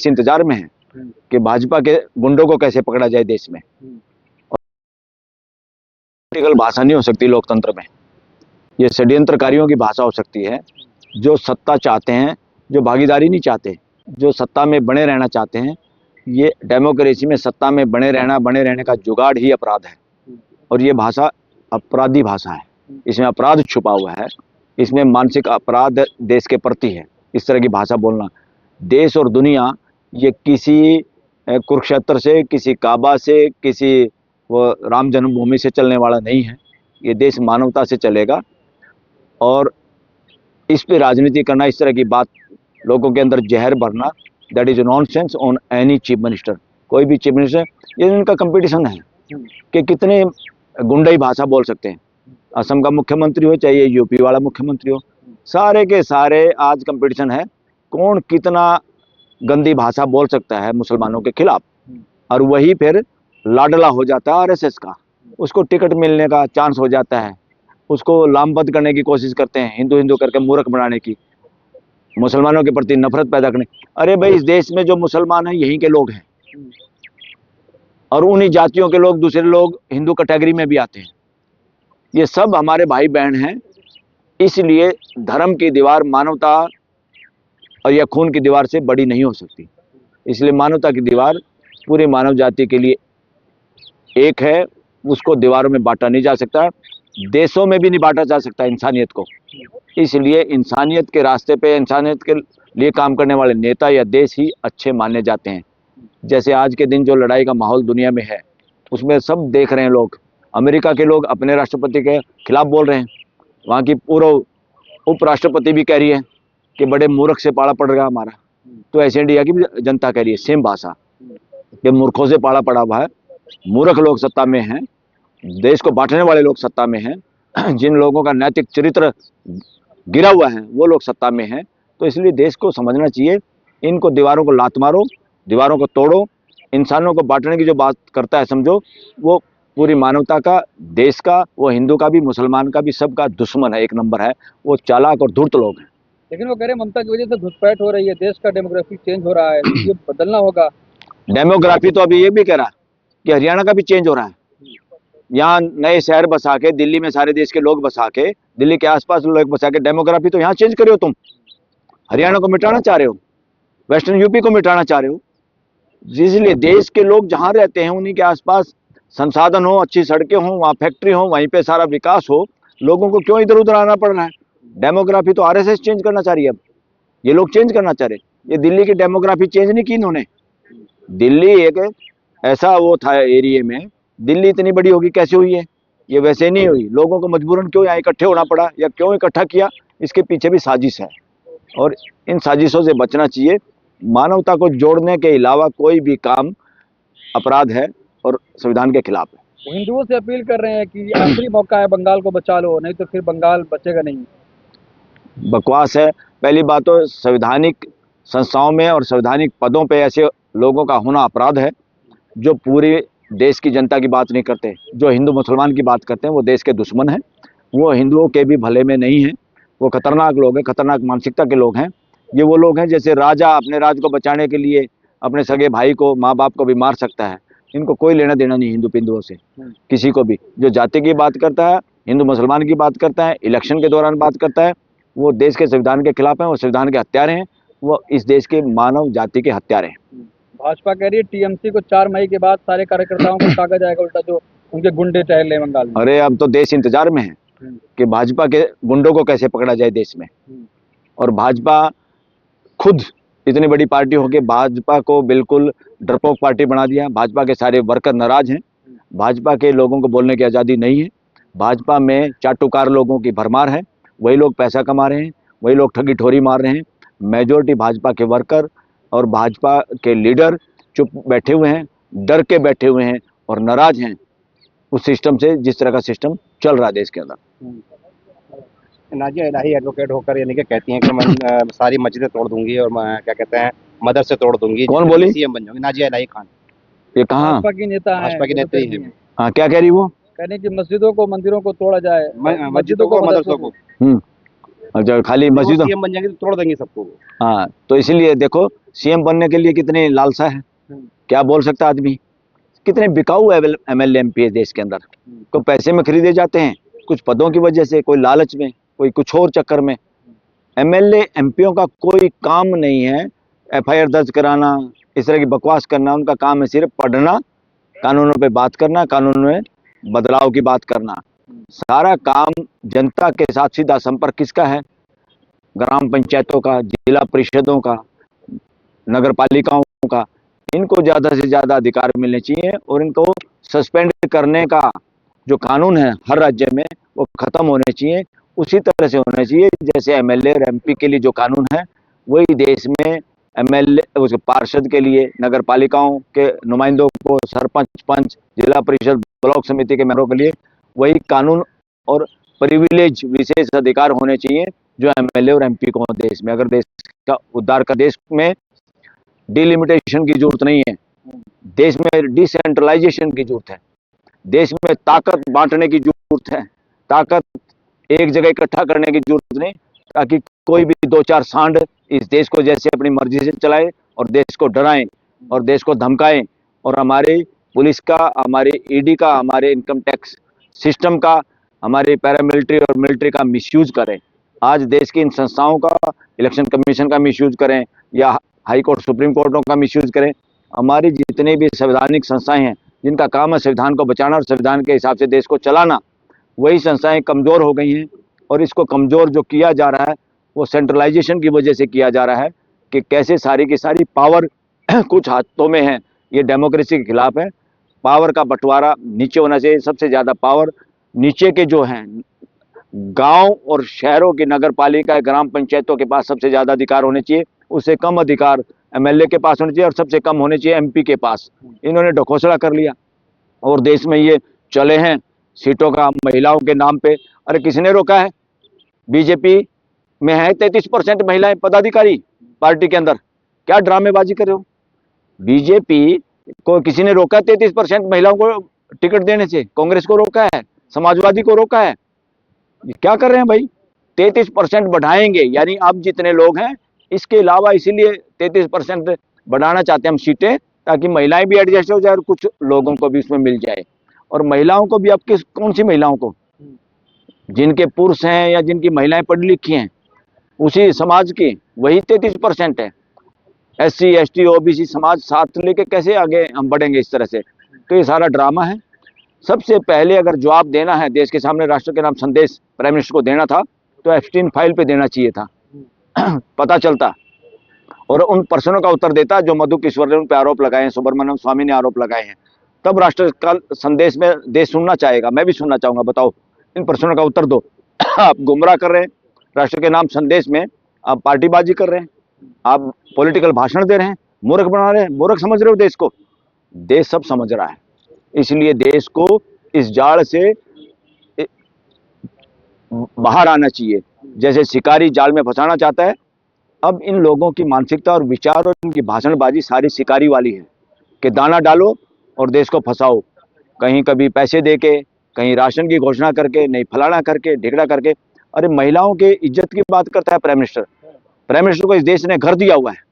देश इंतजार में है कि भाजपा के गुंडों को कैसे पकड़ा जाए देश में। पॉलिटिकल भाषा नहीं हो सकती लोकतंत्र में, ये षड्यंत्रकारियों की भाषा हो सकती है, जो सत्ता चाहते हैं, जो भागीदारी नहीं चाहते, जो सत्ता में बने रहना चाहते हैं। ये डेमोक्रेसी में सत्ता में बने रहने का जुगाड़ ही अपराध है, और ये भाषा अपराधी भाषा है, इसमें अपराध छुपा हुआ है, इसमें मानसिक अपराध देश के प्रति है। इस तरह की भाषा बोलना, देश और दुनिया ये किसी कुरुक्षेत्र से, किसी काबा से, किसी वो राम जन्मभूमि से चलने वाला नहीं है। ये देश मानवता से चलेगा, और इस पे राजनीति करना, इस तरह की बात लोगों के अंदर जहर भरना, that is nonsense on any chief minister. कोई भी चीफ मिनिस्टर, ये उनका कंपटीशन है कि कितने गुंडाई भाषा बोल सकते हैं। असम का मुख्यमंत्री हो चाहे यूपी वाला मुख्यमंत्री हो, सारे के सारे आज कंपटीशन है कौन कितना गंदी भाषा बोल सकता है मुसलमानों के खिलाफ। और वही फिर लाडला हो जाता है आरएसएस का, उसको टिकट मिलने का चांस हो जाता है, उसको लामबंद करने की कोशिश करते हैं, हिंदू हिंदू करके मूर्ख बनाने की, मुसलमानों के प्रति नफरत पैदा करने। अरे भाई, इस देश में जो मुसलमान हैं यहीं के लोग हैं, और उन्हीं जातियों के लोग, दूसरे लोग हिंदू कैटेगरी में भी आते हैं। ये सब हमारे भाई बहन हैं। इसलिए धर्म की दीवार मानवता और या खून की दीवार से बड़ी नहीं हो सकती। इसलिए मानवता की दीवार पूरी मानव जाति के लिए एक है, उसको दीवारों में बांटा नहीं जा सकता, देशों में भी नहीं बांटा जा सकता इंसानियत को। इसलिए इंसानियत के रास्ते पे, इंसानियत के लिए काम करने वाले नेता या देश ही अच्छे माने जाते हैं। जैसे आज के दिन जो लड़ाई का माहौल दुनिया में है, उसमें सब देख रहे हैं लोग, अमेरिका के लोग अपने राष्ट्रपति के खिलाफ बोल रहे हैं, वहाँ की पूर्व उपराष्ट्रपति भी कह रही है कि बड़े मूर्ख से पाला पड़ रहा हमारा। तो ऐसे इंडिया की भी जनता कह रही है सेम भाषा कि मूर्खों से पाला पड़ा हुआ है, मूर्ख लोग सत्ता में हैं, देश को बांटने वाले लोग सत्ता में हैं, जिन लोगों का नैतिक चरित्र गिरा हुआ है वो लोग सत्ता में हैं। तो इसलिए देश को समझना चाहिए, इनको दीवारों को लात मारो, दीवारों को तोड़ो। इंसानों को बांटने की जो बात करता है समझो, वो पूरी मानवता का, देश का, वो हिंदू का भी, मुसलमान का भी, सबका दुश्मन है, एक नंबर है। वो चालाक और धूर्त लोग हैं। लेकिन वो कह रहे ममता की वजह से घुसपैठ हो रही है, देश का डेमोग्राफी चेंज हो रहा है, ये बदलना होगा। डेमोग्राफी तो अभी ये भी कह रहा कि हरियाणा का भी चेंज हो रहा है। यहाँ नए शहर बसा के, दिल्ली में सारे देश के लोग बसा के, दिल्ली के आसपास लोग बसा के, डेमोग्राफी तो यहाँ चेंज करे हो तुम। हरियाणा को मिटाना चाह रहे हो, वेस्टर्न यूपी को मिटाना चाह रहे हो। इसलिए देश के लोग जहाँ रहते हैं उन्हीं के आसपास संसाधन हो, अच्छी सड़कें हो, वहाँ फैक्ट्री हो, वहीं पे सारा विकास हो, लोगों को क्यों इधर उधर आना पड़ रहा है। डेमोग्राफी तो आरएसएस चेंज करना चाह रही है, अब ये लोग चेंज करना चाह रहे। ये दिल्ली की डेमोग्राफी चेंज नहीं की इन्होंने। दिल्ली एक ऐसा वो था एरिया में, दिल्ली इतनी बड़ी होगी कैसे हुई है, ये वैसे नहीं हुई। लोगों को मजबूरन क्यों यहाँ इकट्ठे होना पड़ा, या क्यों इकट्ठा किया, इसके पीछे भी साजिश है, और इन साजिशों से बचना चाहिए। मानवता को जोड़ने के अलावा कोई भी काम अपराध है और संविधान के खिलाफ है। वो हिंदुओं से अपील कर रहे हैं कि आखिरी मौका है, बंगाल को बचा लो, नहीं तो फिर बंगाल बचेगा नहीं। बकवास है। पहली बात तो संवैधानिक संस्थाओं में और संवैधानिक पदों पे ऐसे लोगों का होना अपराध है, जो पूरे देश की जनता की बात नहीं करते, जो हिंदू मुसलमान की बात करते हैं। वो देश के दुश्मन हैं, वो हिंदुओं के भी भले में नहीं हैं, वो खतरनाक लोग हैं, खतरनाक मानसिकता के लोग हैं। ये वो लोग हैं जैसे राजा अपने राज को बचाने के लिए अपने सगे भाई को, माँ बाप को भी मार सकता है। इनको कोई लेना देना नहीं हिंदू पिंदुओं से, किसी को भी। जो जाति की बात करता है, हिंदू मुसलमान की बात करता है, इलेक्शन के दौरान बात करता है, वो देश के संविधान के खिलाफ हैं, वो संविधान के हत्यारे हैं, वो इस देश के मानव जाति के हत्यारे हैं। भाजपा कह रही है टीएमसी को 4 मई के बाद सारे कार्यकर्ताओं को काटा जाएगा, उल्टा जो उनके गुंडे टहल रहे बंगाल में। अरे अब तो देश इंतजार में है कि भाजपा के गुंडों को कैसे पकड़ा जाए देश में। और भाजपा खुद इतनी बड़ी पार्टी होकर भाजपा को बिल्कुल डरपोक पार्टी बना दिया। भाजपा के सारे वर्कर नाराज हैं, भाजपा के लोगों को बोलने की आज़ादी नहीं है। भाजपा में चाटुकार लोगों की भरमार है, वही लोग पैसा कमा रहे हैं, वही लोग ठगी ठोरी मार रहे हैं। मेजॉरिटी भाजपा के वर्कर और भाजपा के लीडर चुप बैठे हुए हैं, डर के बैठे हुए हैं और नाराज हैं उस सिस्टम से, जिस तरह का सिस्टम चल रहा है देश के अंदर। नाजिया इलाही एडवोकेट होकर यानी कि कहती हैं कि मैं सारी मस्जिदें तोड़ दूंगी और मैं क्या कहते हैं मदरसे तोड़ दूंगी। कौन बोली? सीएम बन जाऊंगी। नाजिया इलाही खान, ये कहाँ? भाजपा की नेता है, भाजपा की नेता ही है। हाँ, क्या कह रही वो? कहने की मस्जिदों को, मंदिरों को तोड़ा जाए, मस्जिदों को, मदरसों को। और जो खाली मस्जिदों, सीएम बन जाएंगे तो तोड़ देंगे सबको वो। हाँ, तो इसीलिए देखो सीएम बनने के लिए कितनी लालसा है, क्या बोल सकता आदमी। कितने बिकाऊ एमएलए एमपी है देश के अंदर, कोई पैसे में खरीदे जाते हैं, कुछ पदों की वजह से, कोई लालच में, कोई कुछ और चक्कर में। एमएलए एमपीओ का कोई काम नहीं है एफआईआर दर्ज कराना, इस तरह की बकवास करना। उनका काम है सिर्फ पढ़ना, कानूनों पे बात करना, कानून में बदलाव की बात करना। सारा काम जनता के साथ सीधा संपर्क किसका है? ग्राम पंचायतों का, जिला परिषदों का, नगर पालिकाओं का। इनको ज्यादा से ज्यादा अधिकार मिलने चाहिए और इनको सस्पेंड करने का जो कानून है हर राज्य में वो खत्म होने चाहिए। उसी तरह से होने चाहिए जैसे एमएलए और एमपी के लिए जो कानून है, वही देश में एमएलए उसके पार्षद के लिए, नगर पालिकाओं के नुमाइंदों को, सरपंच, पंच, जिला परिषद, ब्लॉक समिति के मेंबरों के लिए वही कानून और प्रिविलेज, विशेष अधिकार होने चाहिए जो एमएलए और एमपी को देश में। अगर देश का उद्धार का, देश में डिलिमिटेशन की जरूरत नहीं है, देश में डिसेंट्रलाइजेशन की जरूरत है, देश में ताकत बांटने की जरूरत है, ताकत एक जगह इकट्ठा करने की जरूरत नहीं, ताकि कोई भी दो चार सांड इस देश को जैसे अपनी मर्जी से चलाए और देश को डराएं और देश को धमकाएं और हमारे पुलिस का, हमारे ईडी का, हमारे इनकम टैक्स सिस्टम का, हमारे पैरामिलिट्री और मिलिट्री का मिसयूज करें। आज देश की इन संस्थाओं का, इलेक्शन कमीशन का मिसयूज करें या हाई कोर्ट, सुप्रीम कोर्टों का मिसयूज करें। हमारी जितनी भी संवैधानिक संस्थाएं हैं जिनका काम है संविधान को बचाना और संविधान के हिसाब से देश को चलाना, वही संस्थाएं कमजोर हो गई हैं। और इसको कमजोर जो किया जा रहा है वो सेंट्रलाइजेशन की वजह से किया जा रहा है कि कैसे सारी की सारी पावर कुछ हाथों में है। ये डेमोक्रेसी के खिलाफ है। पावर का बंटवारा नीचे होना चाहिए। सबसे ज्यादा पावर नीचे के जो हैं गांव और शहरों की नगर पालिका, ग्राम पंचायतों के पास सबसे ज्यादा अधिकार होने चाहिए। उससे कम अधिकार एमएलए के पास होने चाहिए और सबसे कम होने चाहिए एमपी के पास। इन्होंने ढकोसला कर लिया और देश में ये चले हैं सीटों का महिलाओं के नाम पे। अरे किसने रोका है? बीजेपी में है 33% महिलाएं पदाधिकारी पार्टी के अंदर। क्या ड्रामेबाजी कर रहे हो? बीजेपी को किसी ने रोका 33% महिलाओं को टिकट देने से? कांग्रेस को रोका है, समाजवादी को रोका है। ये क्या कर रहे हैं भाई? 33% बढ़ाएंगे, यानी अब जितने लोग हैं इसके अलावा, इसीलिए 33% बढ़ाना चाहते हैं हम सीटें, ताकि महिलाएं भी एडजस्ट हो जाए और कुछ लोगों को भी उसमें मिल जाए। और महिलाओं को भी, अब किस कौन सी महिलाओं को? जिनके पुरुष हैं या जिनकी महिलाएं पढ़ी लिखी हैं उसी समाज की, वही 33% है। एससी, एसटी, ओबीसी समाज साथ लेके कैसे आगे हम बढ़ेंगे इस तरह से? तो ये सारा ड्रामा है। सबसे पहले अगर जवाब देना है देश के सामने, राष्ट्र के नाम संदेश प्राइम मिनिस्टर को देना था तो एप्स्टीन फाइल पे देना चाहिए था। पता चलता और उन प्रश्नों का उत्तर देता जो मधु किशोर ने उन पे आरोप लगाए हैं, सुब्रमण्यम स्वामी ने आरोप लगाए हैं। तब राष्ट्र का संदेश में देश सुनना चाहेगा, मैं भी सुनना चाहूंगा। बताओ, इन प्रश्नों का उत्तर दो। आप गुमराह कर रहे हैं, राष्ट्र के नाम संदेश में आप पार्टीबाजी कर रहे हैं, आप पॉलिटिकल भाषण दे रहे हैं, मूर्ख बना रहे हैं। मूर्ख समझ रहे हो देश को? देश सब समझ रहा है। इसलिए देश को इस जाल से बाहर आना चाहिए। जैसे शिकारी जाल में फंसाना चाहता है, अब इन लोगों की मानसिकता और विचार और इनकी भाषणबाजी सारी शिकारी वाली है कि दाना डालो और देश को फंसाओ, कहीं कभी पैसे देके, कहीं राशन की घोषणा करके, नहीं फलाना करके, ढिगड़ा करके। अरे महिलाओं के इज्जत की बात करता है प्राइम मिनिस्टर। प्राइम मिनिस्टर को इस देश ने घर दिया हुआ है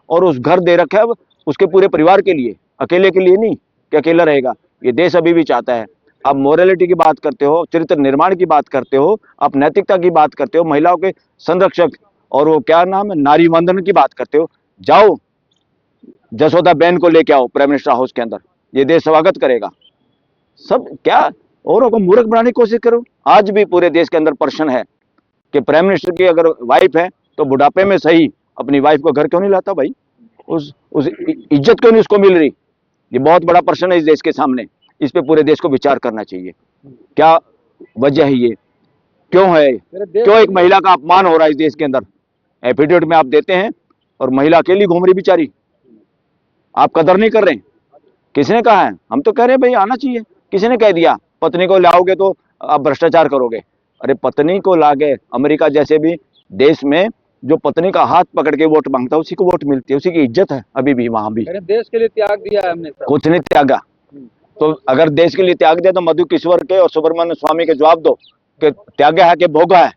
और उस घर दे रखा है उसके पूरे परिवार के लिए, अकेले के लिए नहीं कि अकेला रहेगा। ये देश अभी भी चाहता है। आप मोरालिटी की बात करते हो, चरित्र निर्माण की बात करते हो, आप नैतिकता की बात करते हो, महिलाओं के संरक्षक और वो क्या नाम है, नारी वंदन की बात करते हो। जाओ जसोदा बहन को लेके आओ प्राइम मिनिस्टर हाउस के अंदर, ये देश स्वागत करेगा। सब क्या औरों को मूर्ख बनाने की कोशिश करो। आज भी पूरे देश के अंदर प्रश्न है कि प्राइम मिनिस्टर की अगर वाइफ है तो बुढ़ापे में सही अपनी वाइफ को घर क्यों नहीं लाता भाई? उस इज्जत क्यों नहीं उसको मिल रही? ये बहुत बड़ा प्रश्न है इस देश के सामने। इस पे पूरे देश को विचार करना चाहिए। क्या वजह है ये? क्यों है? क्यों एक महिला का अपमान हो रहा है इस देश के अंदर? एफिडेविट में आप देते हैं और महिला अकेली घूम रही बेचारी, आप कदर नहीं कर रहे। किसने कहा है? हम तो कह रहे हैं भाई आना चाहिए। किसी ने कह दिया पत्नी को लाओगे तो आप भ्रष्टाचार करोगे? अरे पत्नी को लाके, अमेरिका जैसे भी देश में जो पत्नी का हाथ पकड़ के वोट मांगता है उसी को वोट मिलती है, उसी की इज्जत है अभी भी वहां भी। देश के लिए त्याग दिया है हमने। कुछ नहीं त्यागा। तो अगर देश के लिए त्याग दिया तो मधु किशोर के और सुब्रमण्यम स्वामी के जवाब दो कि त्यागा है कि भोगा है?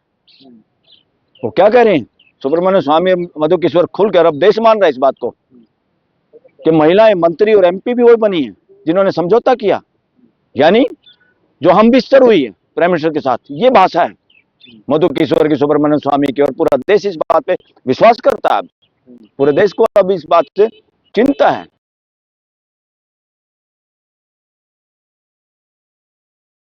वो क्या कह रहे हैं, सुब्रमण्यम स्वामी मधु किशोर खुलकर अब देश मान रहा है इस बात को कि महिलाएं मंत्री और एमपी भी वही बनी है जिन्होंने समझौता किया, यानी जो हम बिस्तर हुई है प्राइम मिनिस्टर के साथ। ये भाषा है मधु किशोर की, सुब्रमण्यम स्वामी की, और पूरा देश इस बात पे विश्वास करता है। पूरे देश को अब इस बात से चिंता है